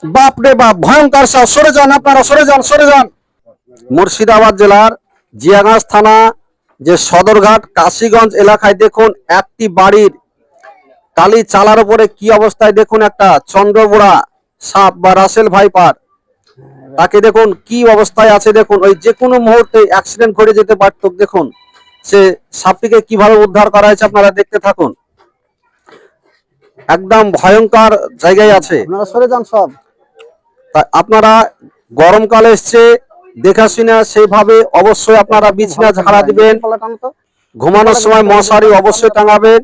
বাপ রে বাপ, ভয়ঙ্কর সাপ। সরে যান আপনারা, সরে যান, সরে যান। মুর্শিদাবাদ জেলার জিয়াগঞ্জ থানা যে সদরঘাট কাশীগঞ্জ এলাকায় দেখুন একটি বাড়ির টালি চালার উপরে কি অবস্থায় দেখুন একটা চন্দ্রবোড়া সাপ বা রাসেল ভাইপার, তাকে দেখুন কি অবস্থায় আছে। দেখুন ওই যে কোনো মুহূর্তে অ্যাক্সিডেন্ট ঘটে যেতে পারত। দেখুন সে সাপটিকে কিভাবে উদ্ধার করা হয়েছে, আপনারা দেখতে থাকুন। একদম ভয়ঙ্কর জায়গায় আছে। আপনারা সরে যান সব। আপনারা গরমকালে এসছে দেখাশোনা সেইভাবে অবশ্যই আপনারা বিছনা ঝাড়া দিবেন। ঘুমানোর সময় মশারি অবশ্যই টাঙাবেন।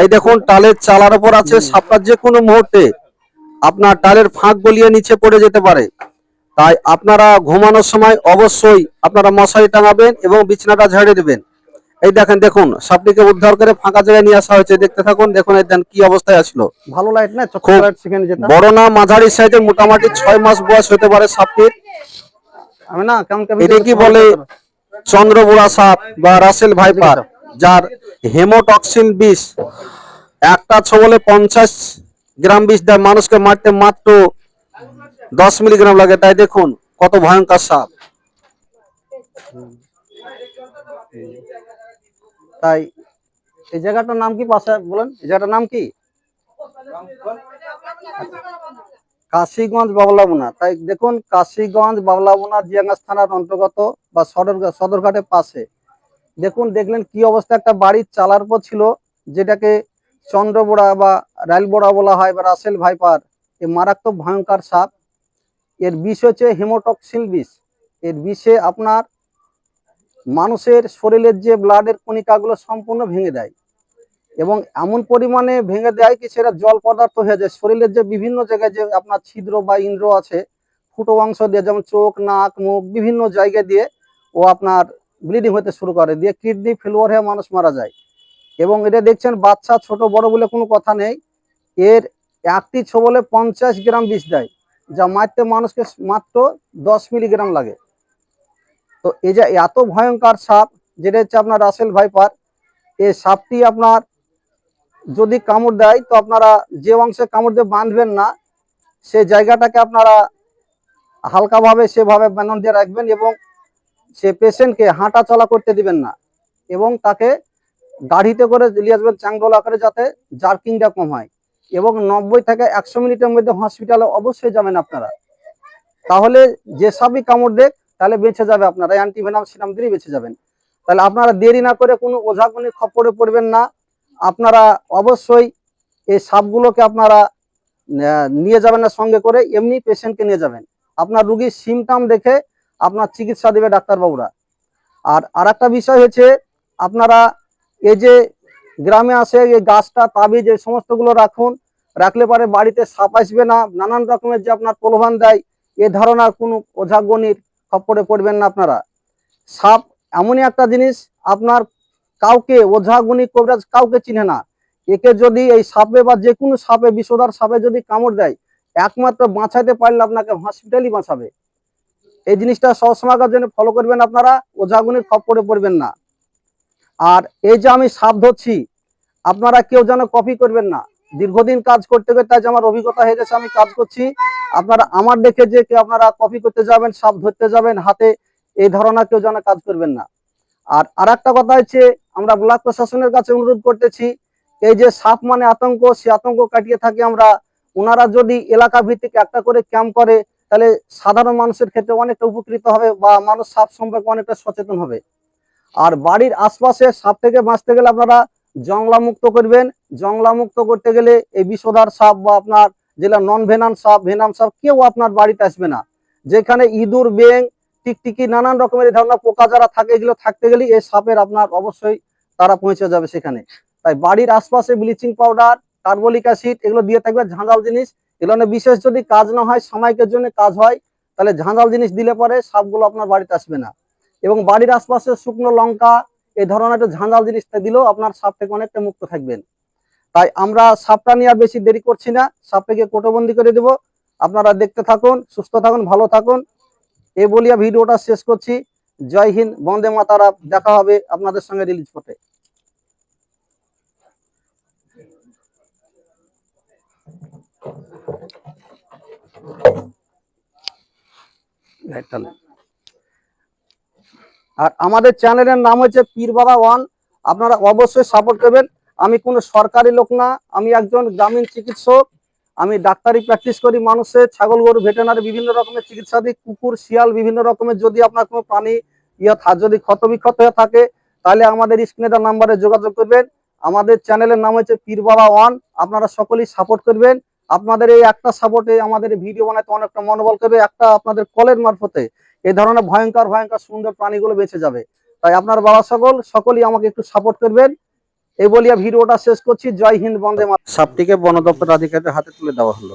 এই দেখুন টালের চালার উপর আছে সাপটা, যে কোনো মুহূর্তে আপনার টালের ফাঁক গলিয়ে নিচে পড়ে যেতে পারে। তাই আপনারা ঘুমানোর সময় অবশ্যই আপনারা মশারি টাঙাবেন এবং বিছনাটা ঝেড়ে দেবেন। এই দেখেন, দেখুন সাপটিকে উদ্ধার করে ফাঁকা জায়গায় নিয়ে আসা হয়েছে। দেখতে থাকুন। দেখুন এই দেন কি অবস্থায় আসলো। ভালো লাইট না, খুব বড় না, মাঝারি সাইজের, মোটামুটি 6 মাস বয়স হতে পারে সাপটির। আমি না কেমন এটা কি বলে চন্দ্রবোড়া সাপ বা রাসেল ভাইপার, যার হেমোটক্সিন বিষ একটা ছোবলে 50 গ্রাম বিষ দেয়। মানুষকে মারতে মাত্র 10 মিলিগ্রাম লাগে। তাই দেখুন কত ভয়ঙ্কর সাপ। তাই এই জায়গাটার নাম কি পাশে বলেন, এই জায়গাটার নাম কি? কাশীগঞ্জ বাবলাবোনা। তাই দেখুন কাশীগঞ্জ বাবলাবোনা জিয়াগঞ্জ থানার অন্তর্গত বা সদরঘাটের পাশে দেখুন, দেখলেন কি অবস্থা। একটা বাড়ির চালার পর ছিল, যেটাকে চন্দ্রবোড়া বা রাইলবোড়া বলা হয় বা রাসেল ভাইপার। এই মারাত্মক ভয়ঙ্কর সাপ। এর বিষ হচ্ছে হেমোটক্সিন বিষ। এর বিষে আপনার মানুষের শরীরের যে ব্লাডের কণিকাগুলো সম্পূর্ণ ভেঙে দেয়, এবং এমন পরিমাণে ভেঙে দেয় কি সেটা জল পদার্থ হয়ে যায়। শরীরের যে বিভিন্ন জায়গায় যে আপনার ছিদ্র বা ইন্দ্র আছে, ফুটো অংশ দিয়ে, যেমন চোখ, নাক, মুখ, বিভিন্ন জায়গা দিয়ে ও আপনার ব্লিডিং হতে শুরু করে, দিয়ে কিডনি ফেলিওর হয়ে মানুষ মারা যায়। এবং এটা দেখছেন বাচ্চা ছোট বড় বলে কোনো কথা নেই, এর একটি ছোবলে 50 গ্রাম বিষ দেয়, যা মারতে মানুষকে মাত্র 10 মিলিগ্রাম লাগে। তো এই যে এত ভয়ঙ্কর সাপ, যেটা হচ্ছে আপনার রাসেল ভাইপার, এই সাপটি আপনার যদি কামড় দেয়, তো আপনারা যে অংশে কামড় দিয়ে বাঁধবেন না, সেই জায়গাটাকে আপনারা হালকাভাবে সেভাবে বাঁধন দিয়ে রাখবেন, এবং সে পেশেন্টকে হাঁটা চলা করতে দিবেন না, এবং তাকে গাড়িতে করে নিয়ে আসবেন চাঙ্গল আকারে, যাতে জার্কিংটা কম হয়। এবং 90 থেকে 100 মিনিটের মধ্যে হসপিটালে অবশ্যই যাবেন আপনারা। তাহলে যে সবই কামড় দেখ তাহলে বেঁচে যাবে, আপনারা অ্যান্টিভেনাম সিরাম দিয়ে বেঁচে যাবেন। তাহলে আপনারা দেরি না করে কোনো ওঝাগুনির খপ্পরে পড়বেন না। আপনারা অবশ্যই এই সাপগুলোকে আপনারা নিয়ে যাবেন না সঙ্গে করে, এমনি পেশেন্টকে নিয়ে যাবেন। আপনার রুগীর সিমটম দেখে আপনার চিকিৎসা দেবে ডাক্তারবাবুরা। আর একটা বিষয় হচ্ছে, আপনারা এই যে গ্রামে আসে এই গাছটা তাবিজ এই সমস্তগুলো রাখুন, রাখলে পরে বাড়িতে সাপ আসবে না। নানান রকমের যে আপনার প্রলোভন দেয়, এ ধারণার কোনো ওঝাগনির খপ্পরে পড়বেন না আপনারা। সাপ এমনই একটা জিনিস, আপনার কাউকে ওঝাগুনি কবিরাজ কাউকে চিনে না। একে যদি এই সাপে বা যে কোনো সাপে, বিষধর সাপে যদি কামড় দেয়, একমাত্র বাঁচাতে পারলে আপনাকে হসপিটালই বাঁচাবে। এই জিনিসটা সবসময়ের জন্য ফলো করবেন আপনারা, ওঝাগুনির খপ্পরে পড়বেন না। আর এই যে আমি সাপ ধরছি, আপনারা কেউ যেন কপি করবেন না। দীর্ঘদিন কাজ করতে করতে আজ আমার অভিজ্ঞতা হয়ে গেছে, আমি কাজ করছি। আপনারা আমার দেখে যে কেউ আপনারা কপি করতে যাবেন, সাপ ধরতে যাবেন হাতে, এই ধরনের কেউ যেন কাজ করবেন না। আর একটা কথা হচ্ছে, আমরা ব্লক প্রশাসনের কাছে অনুরোধ করতেছি, এই যে সাপ মানে আতঙ্ক, সে আতঙ্ক কাটিয়ে থাকি আমরা। ওনারা যদি এলাকা ভিত্তিক একটা করে ক্যাম্প করে, তাহলে সাধারণ মানুষের ক্ষেত্রে অনেকটা উপকৃত হবে, বা মানুষ সাপ সম্পর্কে অনেকটা সচেতন হবে। আর বাড়ির আশপাশে সাপ থেকে বাঁচতে গেলে আপনারা জংলা মুক্ত করবেন। জংলা মুক্ত করতে গেলে এই বিষধর সাপ বা আপনার যেটা নন ভেনাম সাপ, ভেনাম সাপ কেউ আপনার বাড়িতে আসবে না। যেখানে ইঁদুর, বেং, টিকটিকি, নানান রকমের ধরনের পোকা যারা থাকে, এগুলো থাকতে গেলে এই সাপের আপনার অবশ্যই তারা পৌঁছে যাবে সেখানে। তাই বাড়ির আশপাশে ব্লিচিং পাউডার, কার্বলিক অ্যাসিড এগুলো দিয়ে থাকবে। ঝাঁঝাল জিনিস এগুলো বিশেষ যদি কাজ না হয়, সাময়িকের জন্য কাজ হয়, তাহলে ঝাঁঝাল জিনিস দিলে পরে সাপগুলো আপনার বাড়িতে আসবে না। এবং বাড়ির আশপাশে শুকনো লঙ্কা এই ধরনের একটা ঝাঁঝাল জিনিসটা দিলেও আপনার সাপ থেকে অনেকটা মুক্ত থাকবেন। তাই আমরা সাপটা নিয়ে আর বেশি দেরি করছি না, সাপটাকে কোটোবন্দি করে দেব। আপনারা দেখতে থাকুন, সুস্থ থাকুন, ভালো থাকুন, এই বলিয়া ভিডিওটা শেষ করছি। জয় হিন্দ, বন্দে মাতারা। দেখা হবে আপনাদের সঙ্গে রিলিজ পথে। আর আমাদের চ্যানেলের নাম হচ্ছে পীরবাবা ওয়ান। আপনারা অবশ্যই সাপোর্ট করবেন। আমি কোনো সরকারি লোক না, আমি একজন গ্রামীণ চিকিৎসক। আমি ডাক্তারি প্র্যাকটিস করি মানুষের, ছাগল গরু ভেটেরিনারি বিভিন্ন রকমের চিকিৎসা দিই, কুকুর শিয়াল বিভিন্ন রকমের। যদি আপনার কোনো প্রাণী যদি ক্ষতবিক্ষত হয়ে থাকে তাহলে আমাদের স্ক্রিনে দেওয়া নাম্বারে যোগাযোগ করবেন। আমাদের চ্যানেলের নাম হচ্ছে পীরবাবা ওয়ান। আপনারা সকলেই সাপোর্ট করবেন। আপনাদের এই একটা সাপোর্টে আমাদের ভিডিও বানাতে অনেকটা মনোবল করবে। একটা আপনাদের কলের মারফতে এই ধরনের ভয়ঙ্কর ভয়ঙ্কর সুন্দর প্রাণীগুলো বেঁচে যাবে। তাই আপনার বাবা সকলেই আমাকে একটু সাপোর্ট করবেন। এই বলিয়া ভিডিওটা শেষ করছি। জয় হিন্দ, বন্দে মাতরম। সাপটিকে বন দপ্তর আধিকারিকের হাতে তুলে দেওয়া হলো।